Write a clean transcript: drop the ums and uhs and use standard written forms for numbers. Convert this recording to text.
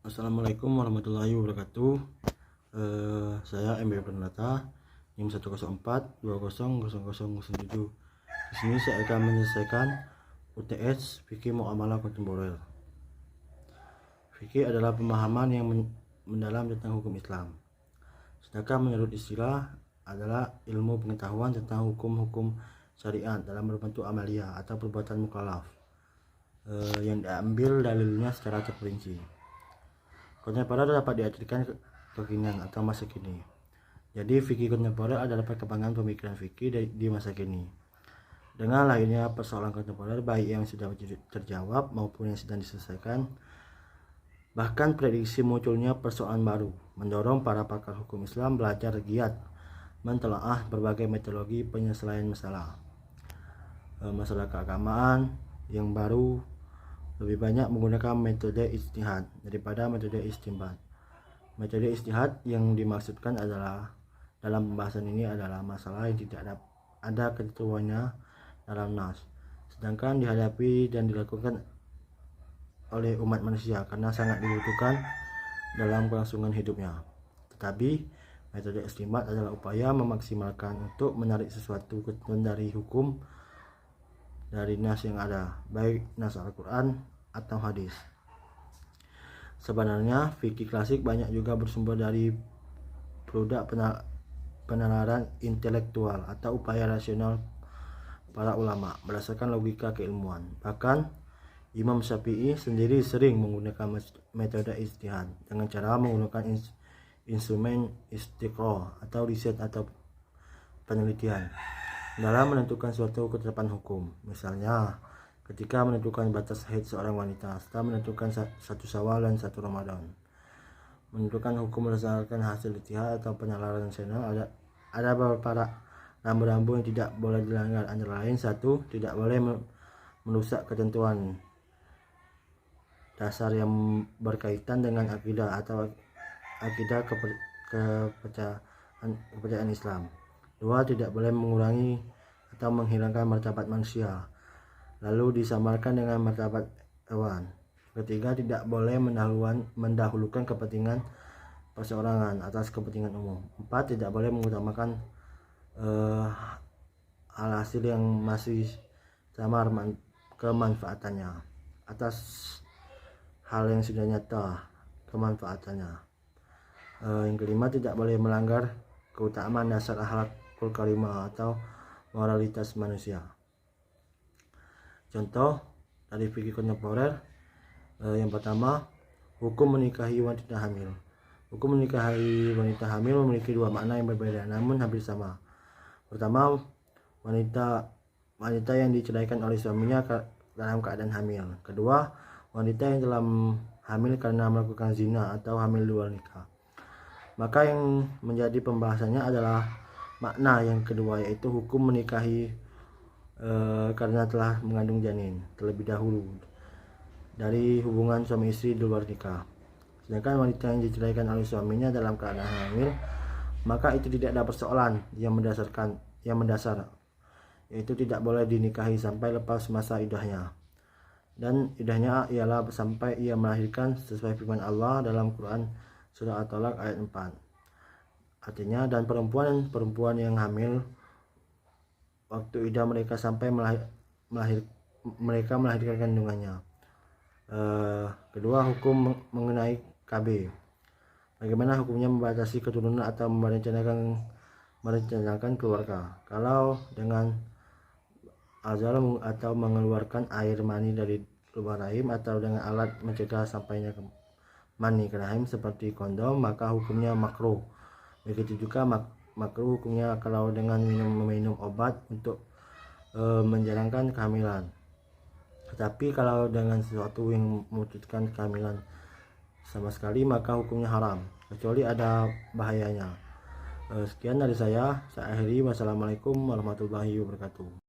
Assalamualaikum warahmatullahi wabarakatuh. Saya MB Pranata, NIM 104200007. Di sini saya akan menyelesaikan UTS Fikih Muamalah Kontemporer. Fikih adalah pemahaman yang mendalam tentang hukum Islam. Sedangkan menurut istilah adalah ilmu pengetahuan tentang hukum-hukum syariat dalam berbentuk amalia atau perbuatan mukallaf yang diambil dalilnya secara terperinci. Kontemporer dapat diartikan kekinian atau masa kini. Jadi fikih kontemporer adalah perkembangan pemikiran fikih di masa kini. Dengan lahirnya persoalan kontemporer, baik yang sudah terjawab maupun yang sedang diselesaikan, bahkan prediksi munculnya persoalan baru, mendorong para pakar hukum Islam belajar giat mentelaah berbagai metodologi penyelesaian masalah keagamaan yang baru lebih banyak menggunakan metode ijtihad daripada metode istinbat. Metode ijtihad yang dimaksudkan adalah dalam pembahasan ini adalah masalah yang tidak ada ketentuannya dalam nas, sedangkan dihadapi dan dilakukan oleh umat manusia karena sangat dibutuhkan dalam kelangsungan hidupnya. Tetapi metode istinbat adalah upaya memaksimalkan untuk menarik sesuatu ketentuan dari hukum dari nas yang ada, baik nas Al-Quran atau hadis. Sebenarnya fikih klasik banyak juga bersumber dari produk penalaran intelektual atau upaya rasional para ulama berdasarkan logika keilmuan. Bahkan Imam Syafi'i sendiri sering menggunakan metode ijtihad dengan cara menggunakan instrumen istiqroh atau riset atau penelitian dalam menentukan suatu ketetapan hukum. Misalnya ketika menentukan batas haid seorang wanita, setelah menentukan satu Syawal dan satu Ramadan. Menentukan hukum berdasarkan hasil ijtihad atau penalaran rasional ada beberapa rambu-rambu yang tidak boleh dilanggar, antara lain: satu, tidak boleh merusak ketentuan dasar yang berkaitan dengan akidah atau akidah kepercayaan Islam. Dua, tidak boleh mengurangi atau menghilangkan martabat manusia lalu disamarkan dengan martabat hewan. Ketiga, tidak boleh mendahulukan kepentingan perseorangan atas kepentingan umum. Empat, tidak boleh mengutamakan hal hasil yang masih samar kemanfaatannya atas hal yang sudah nyata kemanfaatannya. Yang kelima, tidak boleh melanggar keutamaan dasar akhlakul karimah atau moralitas manusia. Contoh dari fikih kontemporer, yang pertama, hukum menikahi wanita hamil. Hukum menikahi wanita hamil memiliki dua makna yang berbeda namun hampir sama. Pertama, wanita yang diceraikan oleh suaminya dalam keadaan hamil. Kedua, wanita yang telah hamil karena melakukan zina atau hamil luar nikah. Maka yang menjadi pembahasannya adalah makna yang kedua, yaitu hukum menikahi karena telah mengandung janin terlebih dahulu dari hubungan suami istri di luar nikah. Sedangkan wanita yang diceraikan oleh suaminya dalam keadaan hamil, maka itu tidak ada persoalan yang mendasar, yaitu tidak boleh dinikahi sampai lepas masa iddahnya. Dan iddahnya ialah sampai ia melahirkan sesuai firman Allah dalam Quran surah At-Talaq ayat 4. Artinya, dan perempuan yang hamil waktu iddah mereka sampai mereka melahirkan kandungannya. Kedua, hukum mengenai KB. Bagaimana hukumnya membatasi keturunan atau merencanakan keluarga? Kalau dengan azal atau mengeluarkan air mani dari lubang rahim atau dengan alat mencegah sampainya mani ke rahim seperti kondom, maka hukumnya makruh. Begitu juga makruh hukumnya kalau dengan meminum obat untuk menjalankan kehamilan. Tetapi kalau dengan sesuatu yang memutuskan kehamilan sama sekali, maka hukumnya haram kecuali ada bahayanya. Sekian dari saya akhiri. Wassalamualaikum warahmatullahi wabarakatuh.